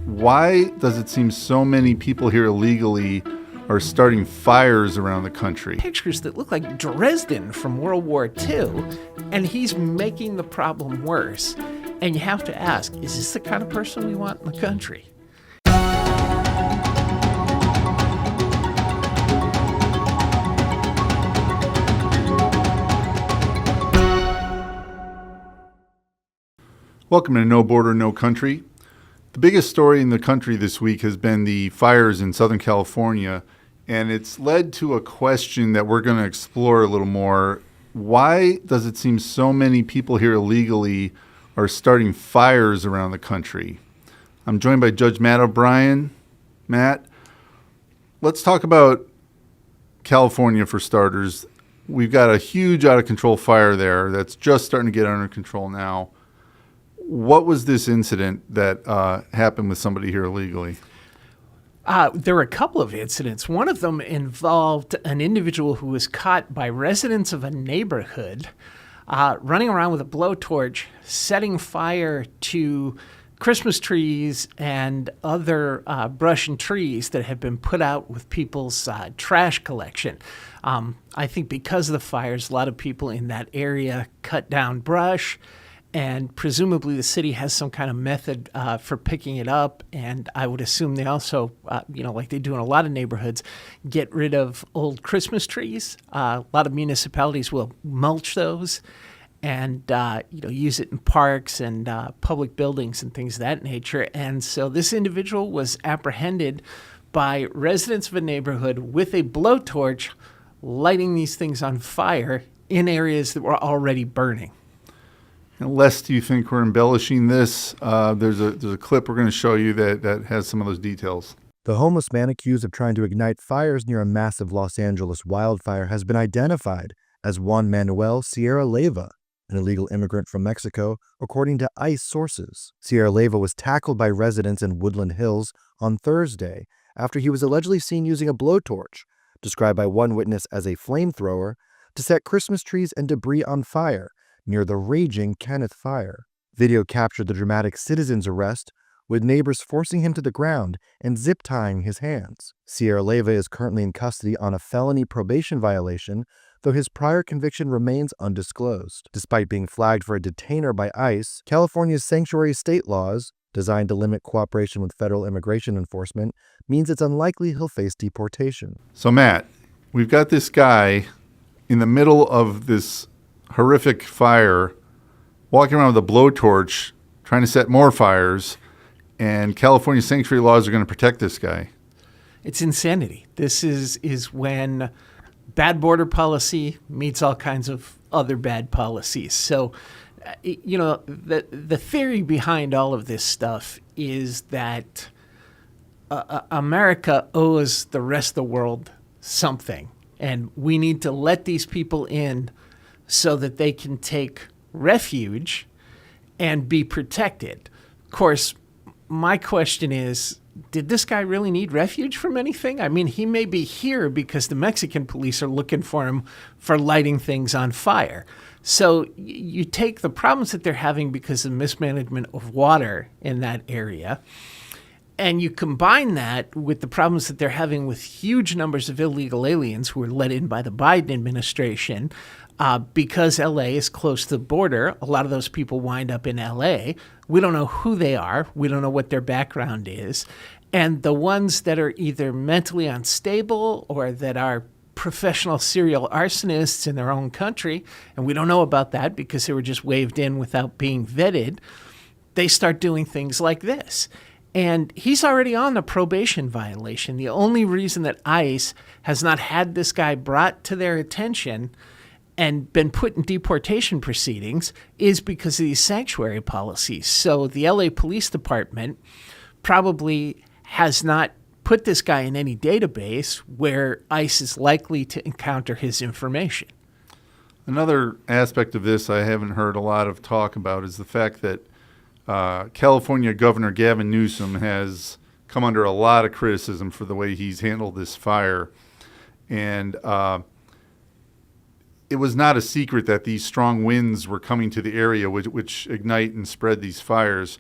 Why does it seem so many people here illegally are starting fires around the country? Pictures that look like Dresden from World War II, and he's making the problem worse. And you have to ask, is this the kind of person we want in the country? Welcome to No Border, No Country. The biggest story in the country this week has been the fires in Southern California, and it's led to a question that we're going to explore a little more. Why does it seem so many people here illegally are starting fires around the country? I'm joined by Judge Matt O'Brien. Matt, let's talk about California for starters. We've got a huge out-of-control fire there that's just starting to get under control now. What was this incident that happened with somebody here illegally? There were a couple of incidents. One of them involved an individual who was caught by residents of a neighborhood running around with a blowtorch, setting fire to Christmas trees and other brush and trees that had been put out with people's trash collection. I think because of the fires, a lot of people in that area cut down brush, and presumably the city has some kind of method for picking it up. And I would assume they also, like they do in a lot of neighborhoods, get rid of old Christmas trees. A lot of municipalities will mulch those and, use it in parks and public buildings and things of that nature. And so this individual was apprehended by residents of a neighborhood with a blowtorch, lighting these things on fire in areas that were already burning. Unless do you think we're embellishing this? There's a clip we're going to show you that has some of those details. The homeless man accused of trying to ignite fires near a massive Los Angeles wildfire has been identified as Juan Manuel Sierra Leyva, an illegal immigrant from Mexico, according to ICE sources. Sierra Leyva was tackled by residents in Woodland Hills on Thursday after he was allegedly seen using a blowtorch, described by one witness as a flamethrower, to set Christmas trees and debris on fire near the raging Kenneth Fire. Video captured the dramatic citizen's arrest, with neighbors forcing him to the ground and zip-tying his hands. Sierra Leyva is currently in custody on a felony probation violation, though his prior conviction remains undisclosed. Despite being flagged for a detainer by ICE, California's sanctuary state laws, designed to limit cooperation with federal immigration enforcement, means it's unlikely he'll face deportation. So Matt, we've got this guy in the middle of this horrific fire, walking around with a blowtorch, trying to set more fires, and California sanctuary laws are going to protect this guy. It's insanity. This is when bad border policy meets all kinds of other bad policies. So, the theory behind all of this stuff is that America owes the rest of the world something, and we need to let these people in so that they can take refuge and be protected. Of course, my question is, did this guy really need refuge from anything? I mean, he may be here because the Mexican police are looking for him for lighting things on fire. So you take the problems that they're having because of mismanagement of water in that area, and you combine that with the problems that they're having with huge numbers of illegal aliens who were let in by the Biden administration. Because LA is close to the border, a lot of those people wind up in LA. We don't know who they are. We don't know what their background is. And the ones that are either mentally unstable or that are professional serial arsonists in their own country, and we don't know about that because they were just waved in without being vetted, they start doing things like this. And he's already on the probation violation. The only reason that ICE has not had this guy brought to their attention and been put in deportation proceedings is because of these sanctuary policies. So the LA Police Department probably has not put this guy in any database where ICE is likely to encounter his information. Another aspect of this I haven't heard a lot of talk about is the fact that California Governor Gavin Newsom has come under a lot of criticism for the way he's handled this fire. And it was not a secret that these strong winds were coming to the area, which ignite and spread these fires.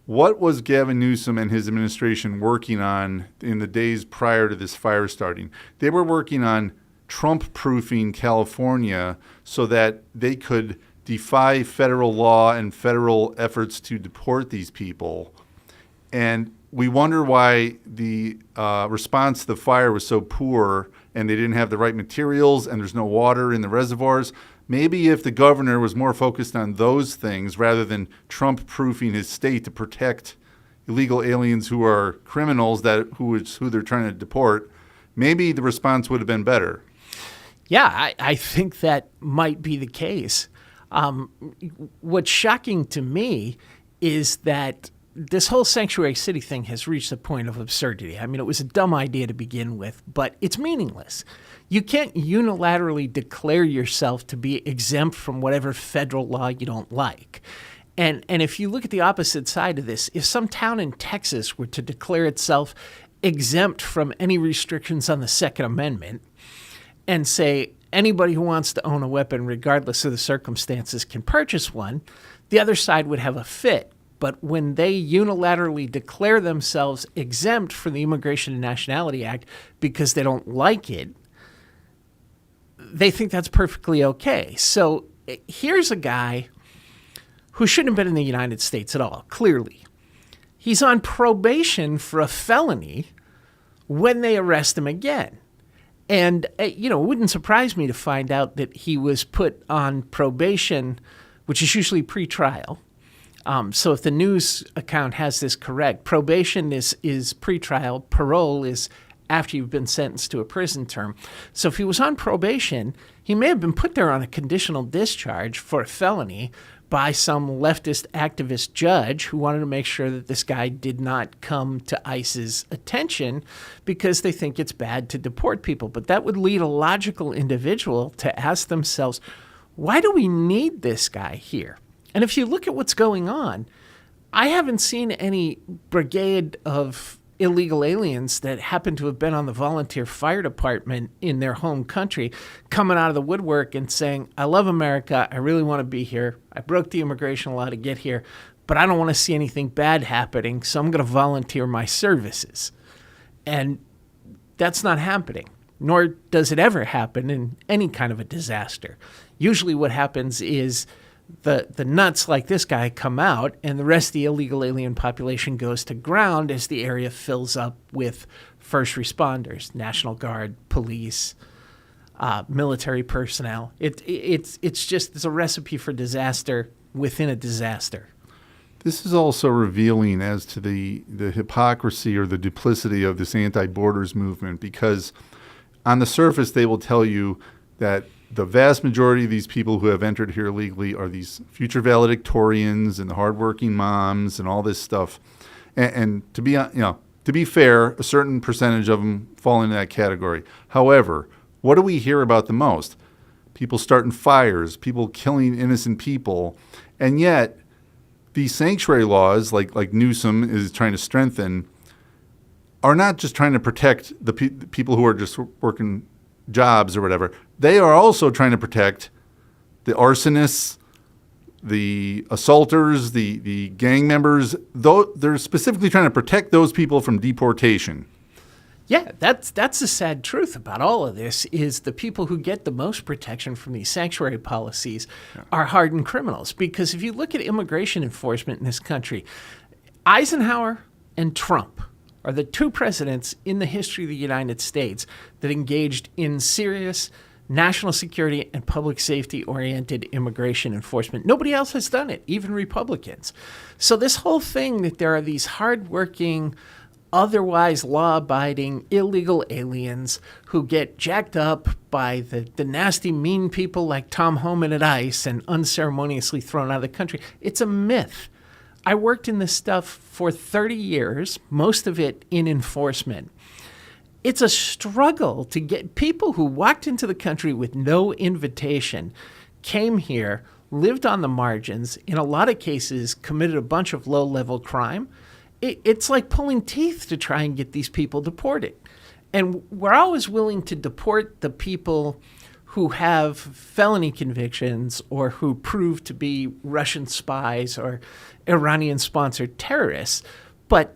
What was Gavin Newsom and his administration working on in the days prior to this fire starting? They were working on Trump-proofing California so that they could defy federal law and federal efforts to deport these people. And we wonder why the response to the fire was so poor, and they didn't have the right materials, and there's no water in the reservoirs. Maybe if the governor was more focused on those things rather than Trump-proofing his state to protect illegal aliens who are criminals who they're trying to deport, maybe the response would have been better. Yeah, I think that might be the case. What's shocking to me is that this whole sanctuary city thing has reached the point of absurdity. I mean, it was a dumb idea to begin with, but it's meaningless. You can't unilaterally declare yourself to be exempt from whatever federal law you don't like. And if you look at the opposite side of this, if some town in Texas were to declare itself exempt from any restrictions on the Second Amendment and say anybody who wants to own a weapon, regardless of the circumstances, can purchase one, the other side would have a fit. But when they unilaterally declare themselves exempt from the Immigration and Nationality Act because they don't like it, they think that's perfectly okay. So here's a guy who shouldn't have been in the United States at all, clearly. He's on probation for a felony when they arrest him again. And, it wouldn't surprise me to find out that he was put on probation, which is usually pretrial. So if the news account has this correct, probation is pretrial, parole is after you've been sentenced to a prison term. So if he was on probation, he may have been put there on a conditional discharge for a felony by some leftist activist judge who wanted to make sure that this guy did not come to ICE's attention because they think it's bad to deport people. But that would lead a logical individual to ask themselves, why do we need this guy here? And if you look at what's going on, I haven't seen any brigade of illegal aliens that happen to have been on the volunteer fire department in their home country coming out of the woodwork and saying, I love America. I really want to be here. I broke the immigration law to get here, but I don't want to see anything bad happening, so I'm going to volunteer my services. And that's not happening, nor does it ever happen in any kind of a disaster. Usually what happens is the nuts like this guy come out, and the rest of the illegal alien population goes to ground as the area fills up with first responders, National Guard, police, military personnel. It's a recipe for disaster within a disaster. This is also revealing as to the hypocrisy or the duplicity of this anti-borders movement, because on the surface they will tell you that the vast majority of these people who have entered here illegally are these future valedictorians and the hardworking moms and all this stuff. And to be fair, a certain percentage of them fall into that category. However, what do we hear about the most? People starting fires, people killing innocent people, and yet these sanctuary laws, like Newsom is trying to strengthen, are not just trying to protect the people who are just working jobs or whatever. They are also trying to protect the arsonists, the assaulters, the gang members. They're specifically trying to protect those people from deportation. Yeah, that's the sad truth about all of this is the people who get the most protection from these sanctuary policies are hardened criminals. Because if you look at immigration enforcement in this country, Eisenhower and Trump are the two presidents in the history of the United States that engaged in serious national security and public safety-oriented immigration enforcement. Nobody else has done it, even Republicans. So this whole thing that there are these hardworking, otherwise law-abiding illegal aliens who get jacked up by the nasty, mean people like Tom Homan at ICE and unceremoniously thrown out of the country, it's a myth. I worked in this stuff for 30 years, most of it in enforcement. It's a struggle to get people who walked into the country with no invitation, came here, lived on the margins, in a lot of cases committed a bunch of low-level crime. It's like pulling teeth to try and get these people deported. And we're always willing to deport the people who have felony convictions or who prove to be Russian spies or Iranian-sponsored terrorists. But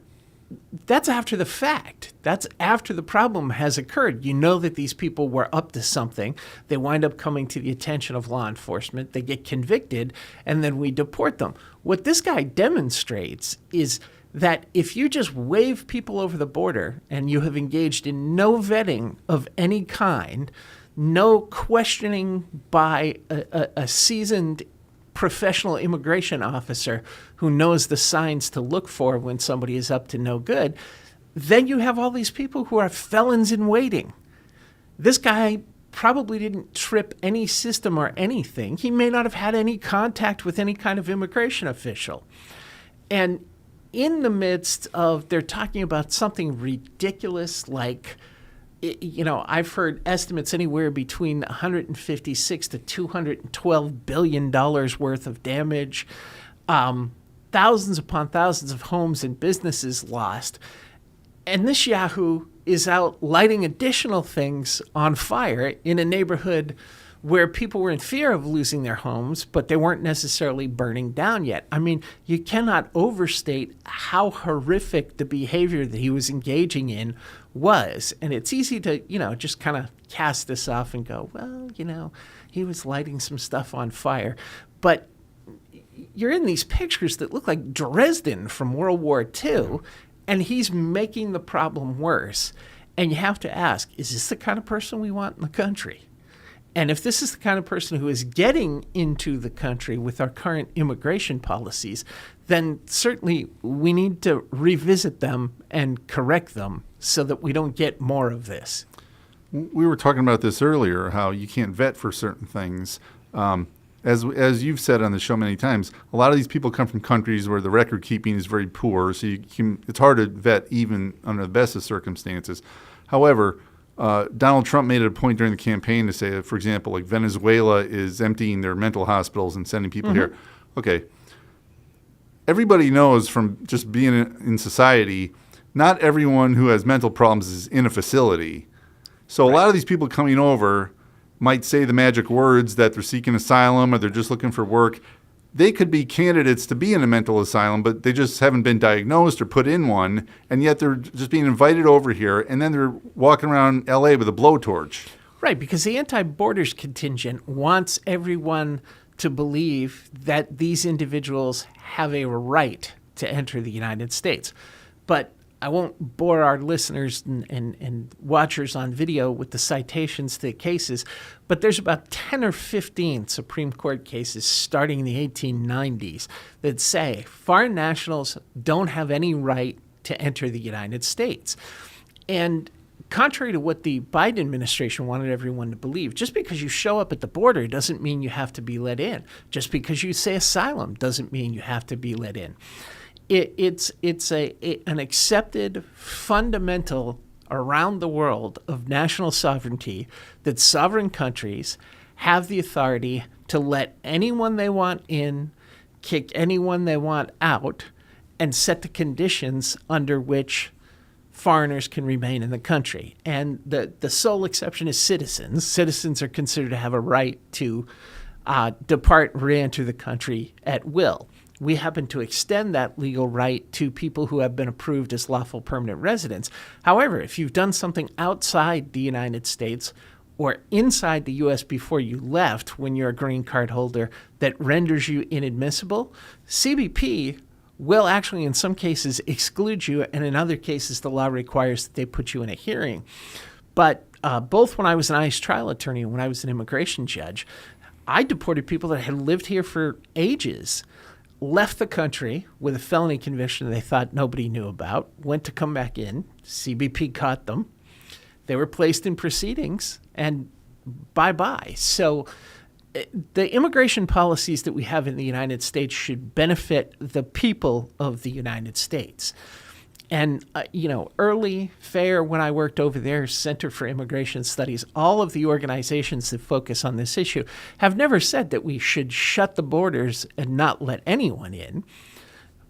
that's after the fact. That's after the problem has occurred. You know that these people were up to something. They wind up coming to the attention of law enforcement. They get convicted, and then we deport them. What this guy demonstrates is that if you just wave people over the border and you have engaged in no vetting of any kind, no questioning by a seasoned professional immigration officer who knows the signs to look for when somebody is up to no good, then you have all these people who are felons in waiting. This guy probably didn't trip any system or anything. He may not have had any contact with any kind of immigration official. And in the midst of, they're talking about something ridiculous like, I've heard estimates anywhere between 156 to $212 billion worth of damage, thousands upon thousands of homes and businesses lost. And this Yahoo is out lighting additional things on fire in a neighborhood where people were in fear of losing their homes, but they weren't necessarily burning down yet. I mean, you cannot overstate how horrific the behavior that he was engaging in was. And it's easy to, just kind of cast this off and go, well, he was lighting some stuff on fire. But you're in these pictures that look like Dresden from World War II, and he's making the problem worse. And you have to ask, is this the kind of person we want in the country? And if this is the kind of person who is getting into the country with our current immigration policies, then certainly we need to revisit them and correct them so that we don't get more of this. We were talking about this earlier, how you can't vet for certain things. As you've said on the show many times, a lot of these people come from countries where the record keeping is very poor, so it's hard to vet even under the best of circumstances. However, Donald Trump made it a point during the campaign to say that, for example, like Venezuela is emptying their mental hospitals and sending people here. Okay. Everybody knows from just being in society, not everyone who has mental problems is in a facility. So a lot of these people coming over might say the magic words that they're seeking asylum or they're just looking for work. They could be candidates to be in a mental asylum, but they just haven't been diagnosed or put in one, and yet they're just being invited over here, and then they're walking around L.A. with a blowtorch. Right, because the anti-borders contingent wants everyone to believe that these individuals have a right to enter the United States. But I won't bore our listeners and watchers on video with the citations to cases, but there's about 10 or 15 Supreme Court cases starting in the 1890s that say foreign nationals don't have any right to enter the United States. And contrary to what the Biden administration wanted everyone to believe, just because you show up at the border doesn't mean you have to be let in. Just because you say asylum doesn't mean you have to be let in. It's an accepted fundamental around the world of national sovereignty that sovereign countries have the authority to let anyone they want in, kick anyone they want out, and set the conditions under which foreigners can remain in the country. And the sole exception is citizens. Citizens are considered to have a right to depart, re-enter the country at will. We happen to extend that legal right to people who have been approved as lawful permanent residents. However, if you've done something outside the United States or inside the U.S. before you left when you're a green card holder that renders you inadmissible, CBP will actually in some cases exclude you, and in other cases the law requires that they put you in a hearing. But both when I was an ICE trial attorney and when I was an immigration judge, I deported people that had lived here for ages, left the country with a felony conviction they thought nobody knew about, went to come back in, CBP caught them, they were placed in proceedings, and bye-bye. So the immigration policies that we have in the United States should benefit the people of the United States. And, early, FAIR, when I worked over there, Center for Immigration Studies, all of the organizations that focus on this issue have never said that we should shut the borders and not let anyone in.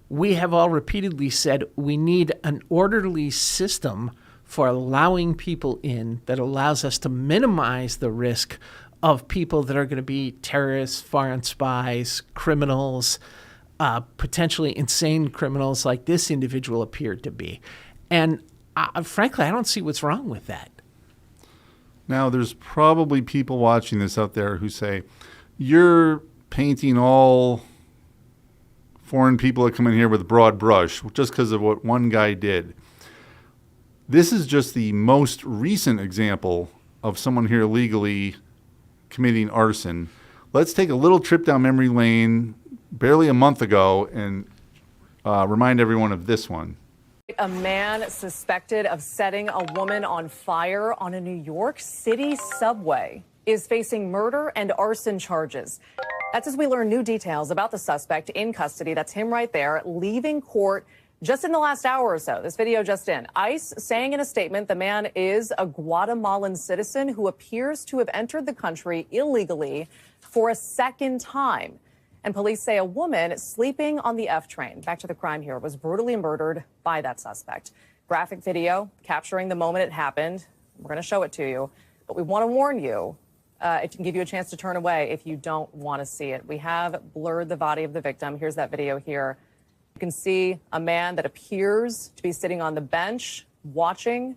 We have all repeatedly said we need an orderly system for allowing people in that allows us to minimize the risk of people that are going to be terrorists, foreign spies, criminals, potentially insane criminals like this individual appeared to be. And frankly, I don't see what's wrong with that. Now, there's probably people watching this out there who say, you're painting all foreign people that come in here with a broad brush just because of what one guy did. This is just the most recent example of someone here illegally committing arson. Let's take a little trip down memory lane barely a month ago and remind everyone of this one. A man suspected of setting a woman on fire on a New York City subway is facing murder and arson charges. That's as we learn new details about the suspect in custody. That's him right there, leaving court just in the last hour or so. This video just in. ICE saying in a statement the man is a Guatemalan citizen who appears to have entered the country illegally for a second time. And police say a woman sleeping on the F train, back to the crime here, was brutally murdered by that suspect. Graphic video capturing the moment it happened. We're going to show it to you. But we want to warn you, it can give you a chance to turn away if you don't want to see it. We have blurred the body of the victim. Here's that video here. You can see a man that appears to be sitting on the bench watching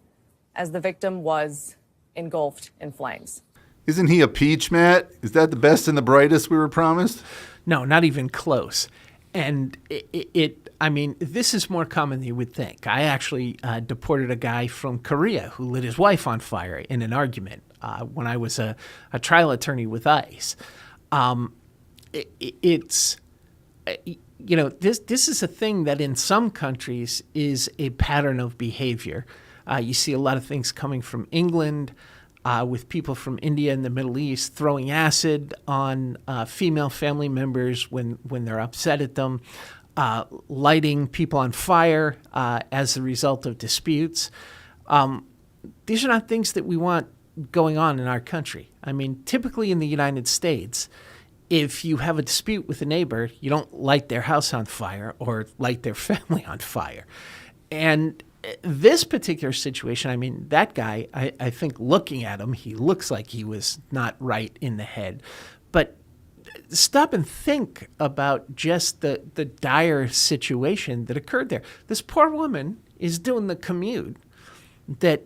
as the victim was engulfed in flames. Isn't he a peach, Matt? Is that the best and the brightest we were promised? No, not even close. And I mean, this is more common than you would think. I actually deported a guy from Korea who lit his wife on fire in an argument when I was a trial attorney with ICE. This is a thing that in some countries is a pattern of behavior. You see a lot of things coming from England, with people from India and the Middle East throwing acid on female family members when they're upset at them, lighting people on fire as a result of disputes. These are not things that we want going on in our country. I mean, typically in the United States, if you have a dispute with a neighbor, you don't light their house on fire or light their family on fire. And this particular situation, I mean, that guy, I think looking at him, he looks like he was not right in the head. But stop and think about just the dire situation that occurred there. This poor woman is doing the commute that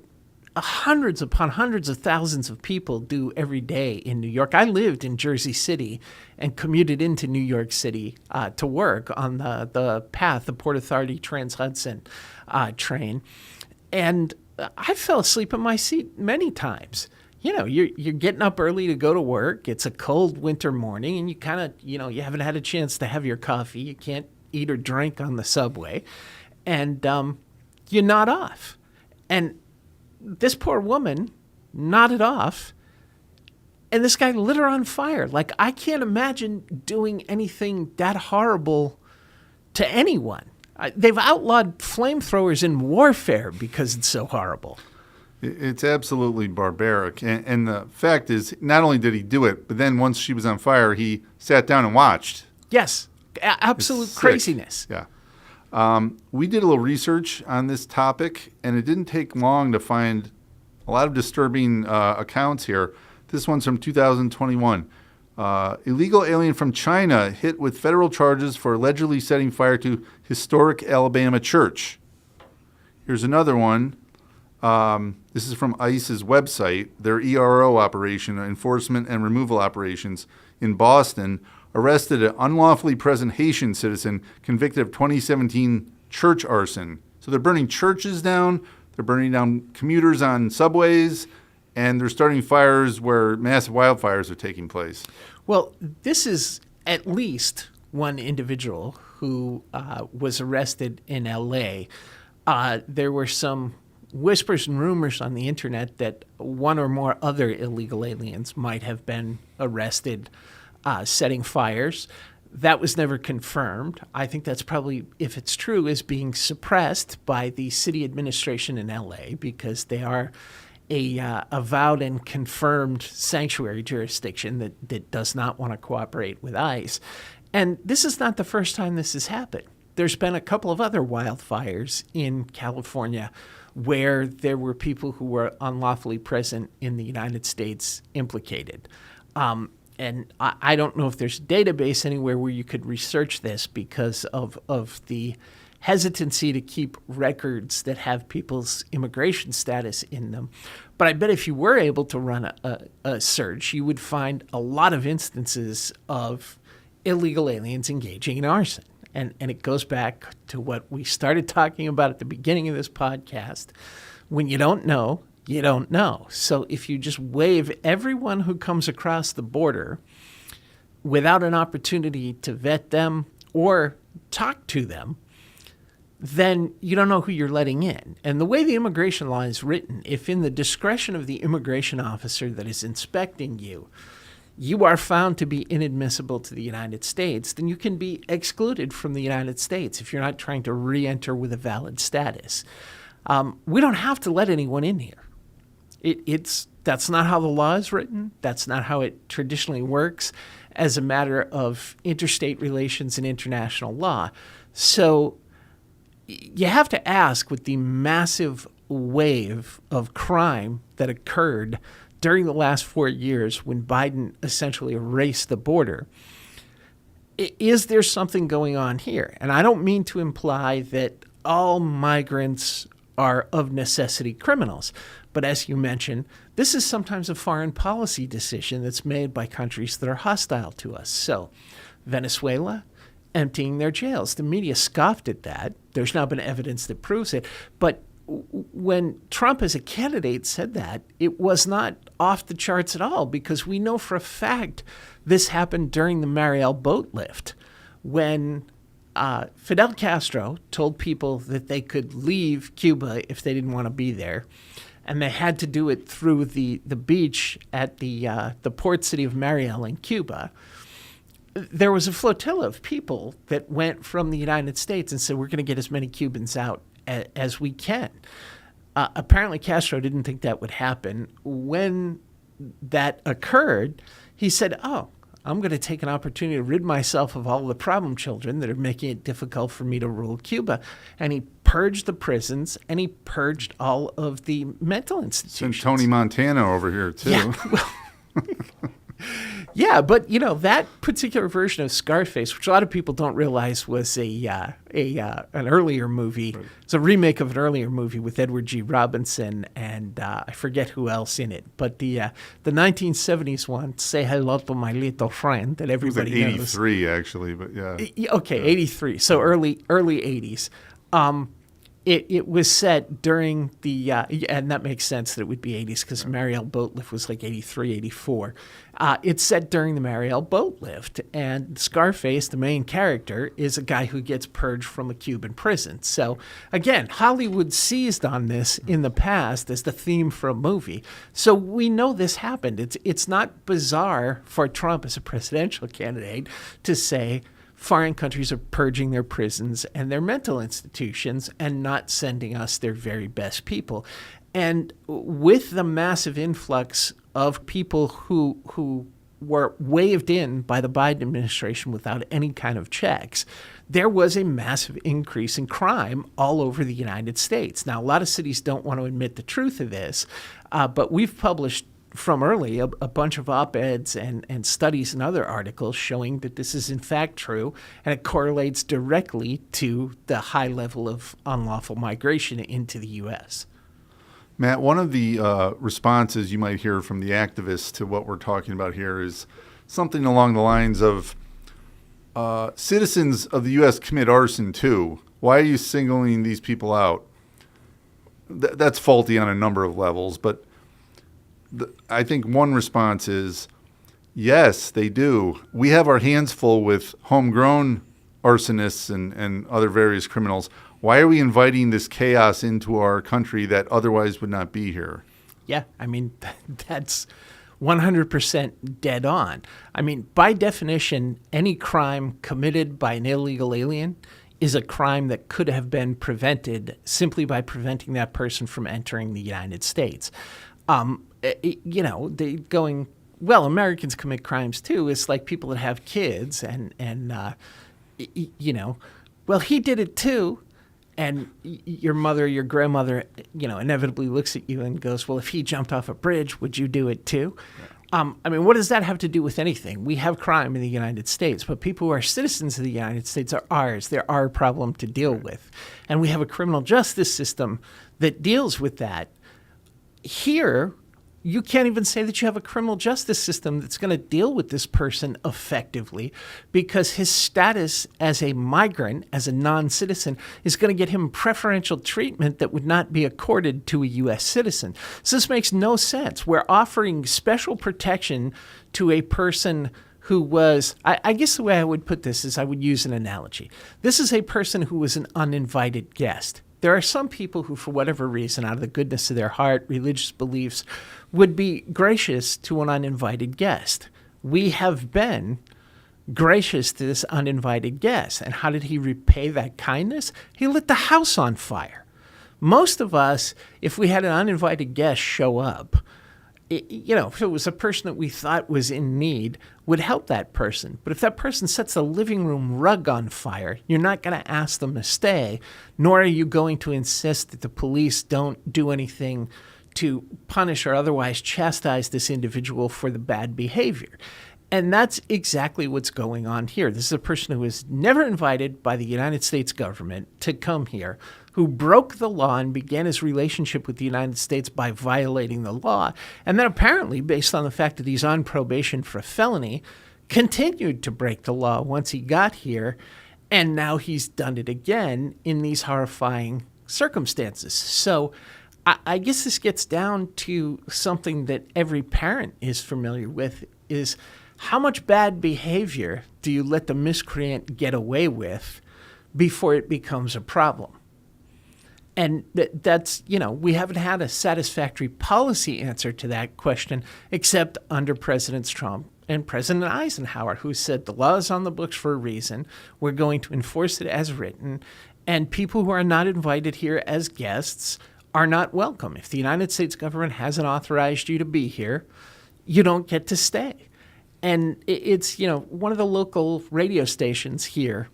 hundreds upon hundreds of thousands of people do every day in New York. I lived in Jersey City and commuted into New York City to work on the PATH, the Port Authority Trans-Hudson train. And I fell asleep in my seat many times. You know, you're getting up early to go to work. It's a cold winter morning, and you kind of, you haven't had a chance to have your coffee. You can't eat or drink on the subway. And you nod off. And this poor woman nodded off, and this guy lit her on fire. Like, I can't imagine doing anything that horrible to anyone. They've outlawed flamethrowers in warfare because it's so horrible. It's absolutely barbaric. And the fact is, not only did he do it, but then once she was on fire, he sat down and watched. Yes, absolute craziness. Yeah. We did a little research on this topic, and it didn't take long to find a lot of disturbing accounts here. This one's from 2021. Illegal alien from China hit with federal charges for allegedly setting fire to historic Alabama church. Here's another one. This is from ICE's website. Their ERO operation, enforcement and removal operations in Boston, arrested an unlawfully present Haitian citizen convicted of 2017 church arson. So they're burning churches down, they're burning down commuters on subways, and they're starting fires where massive wildfires are taking place. Well, this is at least one individual who was arrested in L.A. There were some whispers and rumors on the internet that one or more other illegal aliens might have been arrested setting fires. That was never confirmed. I think that's probably, if it's true, is being suppressed by the city administration in LA because they are a avowed and confirmed sanctuary jurisdiction that does not want to cooperate with ICE. And this is not the first time this has happened. There's been a couple of other wildfires in California where there were people who were unlawfully present in the United States implicated. And I don't know if there's a database anywhere where you could research this because of the hesitancy to keep records that have people's immigration status in them. But I bet if you were able to run a search, you would find a lot of instances of illegal aliens engaging in arson. And it goes back to what we started talking about at the beginning of this podcast. When you don't know, you don't know. So if you just waive everyone who comes across the border without an opportunity to vet them or talk to them, then you don't know who you're letting in. And the way the immigration law is written, if in the discretion of the immigration officer that is inspecting you, you are found to be inadmissible to the United States, then you can be excluded from the United States if you're not trying to re-enter with a valid status. We don't have to let anyone in here. That's not how the law is written. That's not how it traditionally works as a matter of interstate relations and international law. So you have to ask, with the massive wave of crime that occurred during the last 4 years when Biden essentially erased the border, is there something going on here? And I don't mean to imply that all migrants are of necessity criminals. But as you mentioned, this is sometimes a foreign policy decision that's made by countries that are hostile to us. So Venezuela, emptying their jails. The media scoffed at that. There's now been evidence that proves it. But when Trump as a candidate said that, it was not off the charts at all, because we know for a fact this happened during the Mariel boat lift when Fidel Castro told people that they could leave Cuba if they didn't want to be there. And they had to do it through the beach at the port city of Mariel in Cuba. There was a flotilla of people that went from the United States and said, we're going to get as many Cubans out as we can. Apparently, Castro didn't think that would happen. When that occurred, he said, I'm going to take an opportunity to rid myself of all the problem children that are making it difficult for me to rule Cuba. And he purged the prisons, and he purged all of the mental institutions. Send Tony Montana over here, too. Yeah, well, yeah, but that particular version of Scarface, which a lot of people don't realize was an earlier movie. Right. It's a remake of an earlier movie with Edward G. Robinson and I forget who else in it. But the 1970s one, Say Hello to My Little Friend, that everybody knows. It was like 83, actually, but yeah. Okay, 83. So early 80s. It was set during the, and that makes sense that it would be 80s because Mariel boat lift was like 83, 84. It's set during the Mariel boat lift, and Scarface, the main character, is a guy who gets purged from a Cuban prison. So again, Hollywood seized on this in the past as the theme for a movie. So we know this happened. It's not bizarre for Trump as a presidential candidate to say, foreign countries are purging their prisons and their mental institutions and not sending us their very best people. And with the massive influx of people who were waved in by the Biden administration without any kind of checks, there was a massive increase in crime all over the United States. Now, a lot of cities don't want to admit the truth of this, but we've published from early a bunch of op-eds and studies and other articles showing that this is in fact true, and it correlates directly to the high level of unlawful migration into the U.S. Matt, one of the responses you might hear from the activists to what we're talking about here is something along the lines of citizens of the U.S. commit arson too. Why are you singling these people out? That's faulty on a number of levels, but I think one response is, yes, they do. We have our hands full with homegrown arsonists and other various criminals. Why are we inviting this chaos into our country that otherwise would not be here? Yeah, I mean, that's 100% dead on. I mean, by definition, any crime committed by an illegal alien is a crime that could have been prevented simply by preventing that person from entering the United States. Americans commit crimes too. It's like people that have kids and he did it too. And your mother, your grandmother, inevitably looks at you and goes, well, if he jumped off a bridge, would you do it too? What does that have to do with anything? We have crime in the United States, but people who are citizens of the United States are ours. They're our problem to deal with. And we have a criminal justice system that deals with that. Here, you can't even say that you have a criminal justice system that's going to deal with this person effectively because his status as a migrant, as a non-citizen, is going to get him preferential treatment that would not be accorded to a U.S. citizen. So this makes no sense. We're offering special protection to a person who was, I guess the way I would put this is I would use an analogy. This is a person who was an uninvited guest. There are some people who, for whatever reason, out of the goodness of their heart, religious beliefs, would be gracious to an uninvited guest. We have been gracious to this uninvited guest. And how did he repay that kindness? He lit the house on fire. Most of us, if we had an uninvited guest show up, if it was a person that we thought was in need, would help that person. But if that person sets the living room rug on fire, you're not going to ask them to stay, nor are you going to insist that the police don't do anything to punish or otherwise chastise this individual for the bad behavior. And that's exactly what's going on here. This is a person who was never invited by the United States government to come here, who broke the law and began his relationship with the United States by violating the law, and then apparently, based on the fact that he's on probation for a felony, continued to break the law once he got here, and now he's done it again in these horrifying circumstances. So I guess this gets down to something that every parent is familiar with, is how much bad behavior do you let the miscreant get away with before it becomes a problem? And that's, we haven't had a satisfactory policy answer to that question, except under Presidents Trump and President Eisenhower, who said the law is on the books for a reason. We're going to enforce it as written. And people who are not invited here as guests are not welcome. If the United States government hasn't authorized you to be here, you don't get to stay. And it's, one of the local radio stations here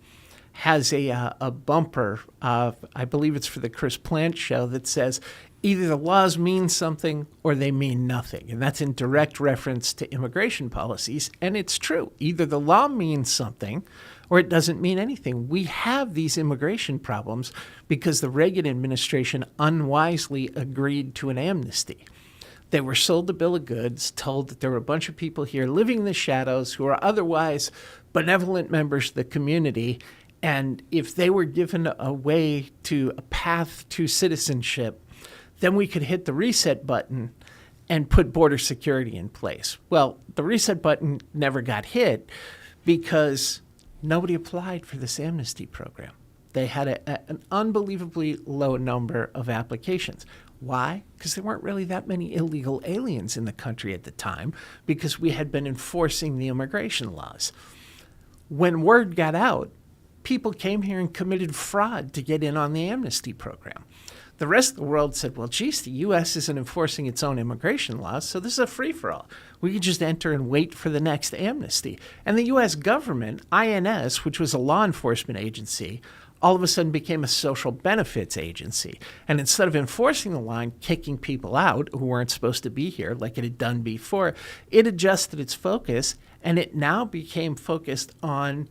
has a bumper, I believe it's for the Chris Plant show, that says either the laws mean something or they mean nothing. And that's in direct reference to immigration policies. And it's true. Either the law means something or it doesn't mean anything. We have these immigration problems because the Reagan administration unwisely agreed to an amnesty. They were sold a bill of goods, told that there were a bunch of people here living in the shadows who are otherwise benevolent members of the community. And if they were given a path to citizenship, then we could hit the reset button and put border security in place. Well, the reset button never got hit because nobody applied for this amnesty program. They had an unbelievably low number of applications. Why? Because there weren't really that many illegal aliens in the country at the time because we had been enforcing the immigration laws. When word got out, people came here and committed fraud to get in on the amnesty program. The rest of the world said, well, geez, the U.S. isn't enforcing its own immigration laws, so this is a free-for-all. We could just enter and wait for the next amnesty. And the U.S. government, INS, which was a law enforcement agency, all of a sudden became a social benefits agency. And instead of enforcing the law and kicking people out who weren't supposed to be here like it had done before, it adjusted its focus, and it now became focused on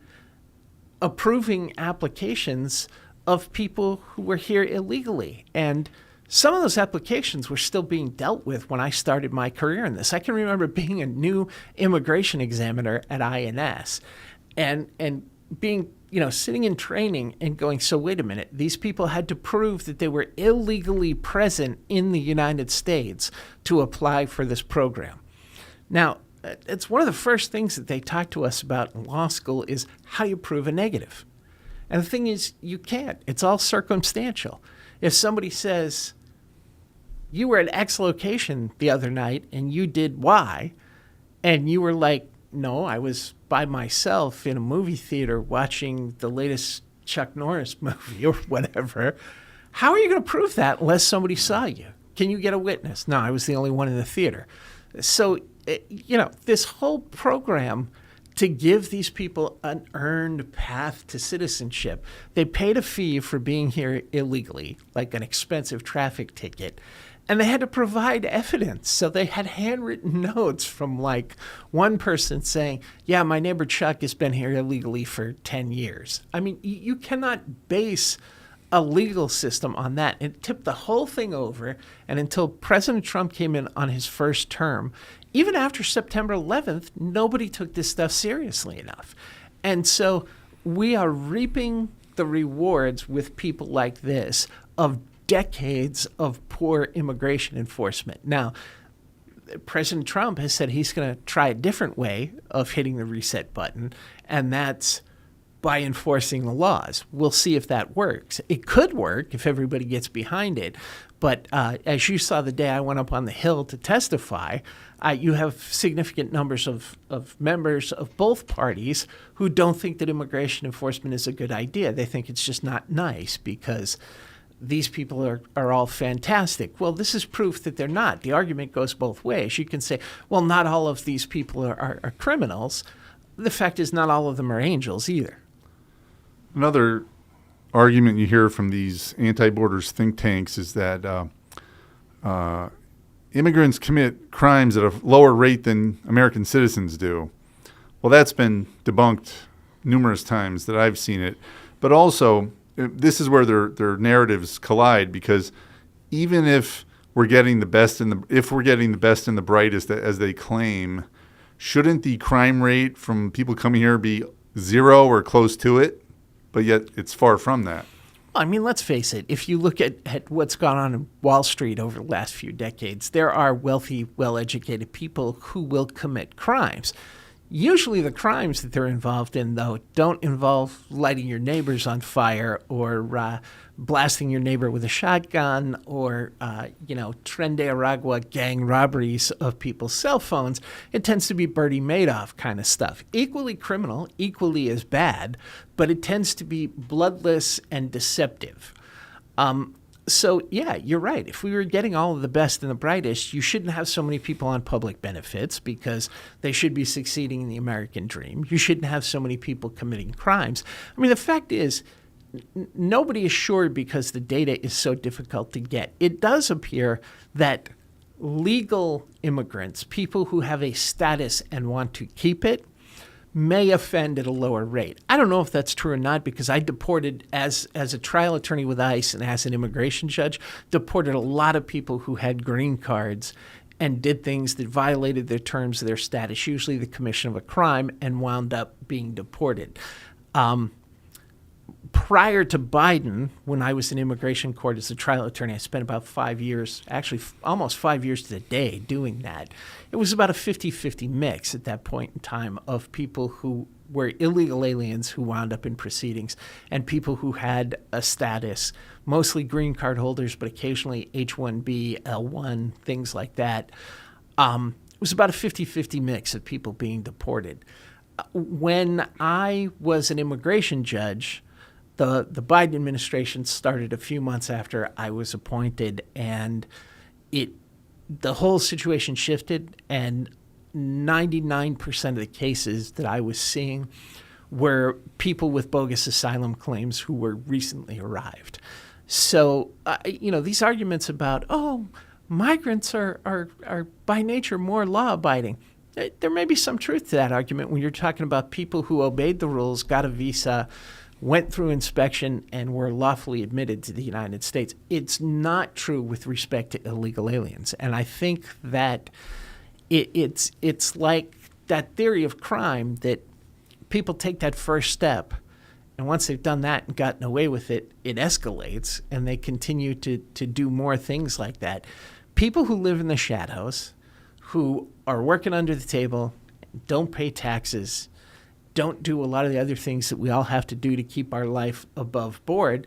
approving applications of people who were here illegally. And some of those applications were still being dealt with when I started my career in this. I can remember being a new immigration examiner at INS and being, sitting in training and going, so wait a minute, these people had to prove that they were illegally present in the United States to apply for this program. Now, it's one of the first things that they talk to us about in law school is how you prove a negative. And the thing is, you can't. It's all circumstantial. If somebody says, you were at X location the other night and you did Y, and you were like, no, I was by myself in a movie theater watching the latest Chuck Norris movie or whatever, how are you going to prove that unless somebody saw you? Can you get a witness? No, I was the only one in the theater. So, this whole program to give these people an earned path to citizenship, they paid a fee for being here illegally, like an expensive traffic ticket. And they had to provide evidence. So they had handwritten notes from like one person saying, yeah, my neighbor Chuck has been here illegally for 10 years. I mean, you cannot base a legal system on that. It tipped the whole thing over. And until President Trump came in on his first term, even after September 11th, nobody took this stuff seriously enough. And so we are reaping the rewards with people like this of decades of poor immigration enforcement. Now, President Trump has said he's going to try a different way of hitting the reset button, and that's by enforcing the laws. We'll see if that works. It could work if everybody gets behind it. But as you saw the day I went up on the Hill to testify, you have significant numbers of members of both parties who don't think that immigration enforcement is a good idea. They think it's just not nice because these people are all fantastic. Well, this is proof that they're not. The argument goes both ways. You can say, well, not all of these people are criminals. The fact is not all of them are angels either. Another argument you hear from these anti-borders think tanks is that immigrants commit crimes at a lower rate than American citizens do. Well, that's been debunked numerous times that I've seen it. But also, this is where their narratives collide, because even if we're getting the best and the brightest, as they claim, shouldn't the crime rate from people coming here be zero or close to it? But yet it's far from that. I mean, let's face it. If you look at what's gone on in Wall Street over the last few decades, there are wealthy, well-educated people who will commit crimes. Usually the crimes that they're involved in, though, don't involve lighting your neighbors on fire or blasting your neighbor with a shotgun or, Tren de Aragua gang robberies of people's cell phones. It tends to be Bernie Madoff kind of stuff. Equally criminal, equally as bad, but it tends to be bloodless and deceptive. So, yeah, you're right. If we were getting all of the best and the brightest, you shouldn't have so many people on public benefits because they should be succeeding in the American dream. You shouldn't have so many people committing crimes. I mean, the fact is, nobody is sure because the data is so difficult to get. It does appear that legal immigrants, people who have a status and want to keep it, may offend at a lower rate. I don't know if that's true or not because I deported, as a trial attorney with ICE and as an immigration judge, deported a lot of people who had green cards and did things that violated their terms of their status, usually the commission of a crime, and wound up being deported. Prior to Biden, when I was in immigration court as a trial attorney, I spent about 5 years, actually almost 5 years to the day doing that. It was about a 50-50 mix at that point in time of people who were illegal aliens who wound up in proceedings and people who had a status, mostly green card holders, but occasionally H-1B, L-1, things like that. It was about a 50-50 mix of people being deported. When I was an immigration judge, the Biden administration started a few months after I was appointed, and the whole situation shifted, and 99% of the cases that I was seeing were people with bogus asylum claims who were recently arrived. So, these arguments about, migrants are by nature more law-abiding. There may be some truth to that argument when you're talking about people who obeyed the rules, got a visa, went through inspection, and were lawfully admitted to the United States. It's not true with respect to illegal aliens. And I think that it's like that theory of crime that people take that first step, and once they've done that and gotten away with it, it escalates, and they continue to do more things like that. People who live in the shadows, who are working under the table, don't pay taxes, don't do a lot of the other things that we all have to do to keep our life above board,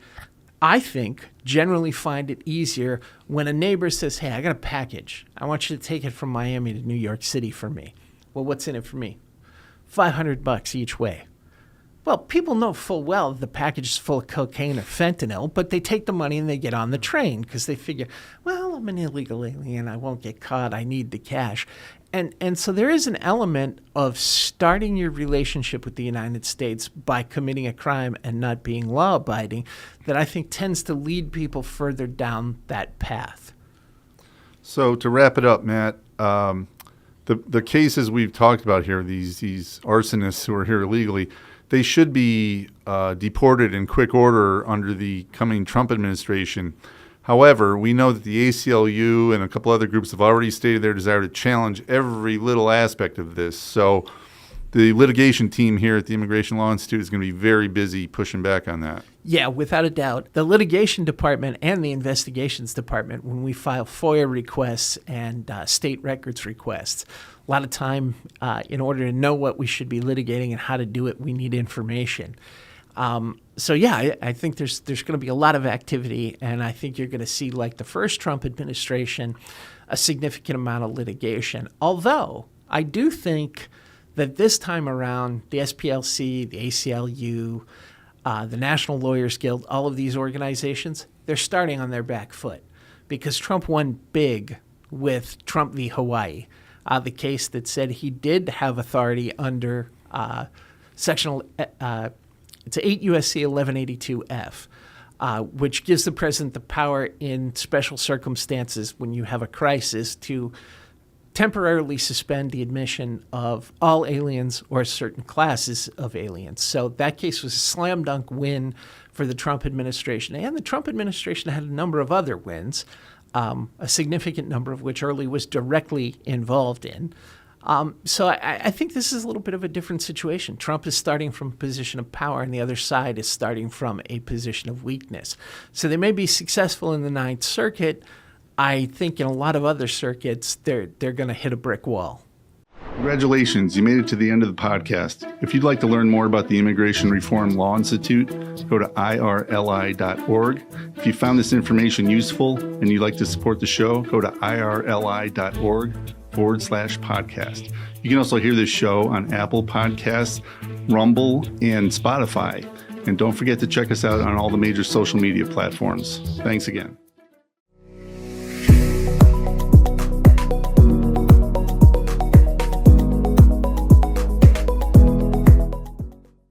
I think generally find it easier when a neighbor says, hey, I got a package. I want you to take it from Miami to New York City for me. Well, what's in it for me? $500 each way. Well, people know full well the package is full of cocaine or fentanyl, but they take the money and they get on the train because they figure, well, I'm an illegal alien. I won't get caught. I need the cash. And so there is an element of starting your relationship with the United States by committing a crime and not being law-abiding that I think tends to lead people further down that path. So to wrap it up, Matt, the cases we've talked about here, these arsonists who are here illegally, they should be deported in quick order under the coming Trump administration. However, we know that the ACLU and a couple other groups have already stated their desire to challenge every little aspect of this. So the litigation team here at the Immigration Law Institute is going to be very busy pushing back on that. Yeah, without a doubt. The litigation department and the investigations department, when we file FOIA requests and state records requests, a lot of time in order to know what we should be litigating and how to do it, we need information. I think there's going to be a lot of activity, and I think you're going to see, like the first Trump administration, a significant amount of litigation. Although I do think that this time around, the SPLC, the ACLU, the National Lawyers Guild, all of these organizations, they're starting on their back foot because Trump won big with Trump v. Hawaii, the case that said he did have authority under it's 8 U.S.C. 1182F, which gives the president the power in special circumstances when you have a crisis to temporarily suspend the admission of all aliens or certain classes of aliens. So that case was a slam dunk win for the Trump administration. And the Trump administration had a number of other wins, a significant number of which Early was directly involved in. So I think this is a little bit of a different situation. Trump is starting from a position of power, and the other side is starting from a position of weakness. So they may be successful in the Ninth Circuit. I think in a lot of other circuits, they're going to hit a brick wall. Congratulations, you made it to the end of the podcast. If you'd like to learn more about the Immigration Reform Law Institute, go to irli.org. If you found this information useful and you'd like to support the show, go to irli.org/podcast. You can also hear this show on Apple Podcasts, Rumble, and Spotify. And don't forget to check us out on all the major social media platforms. Thanks again.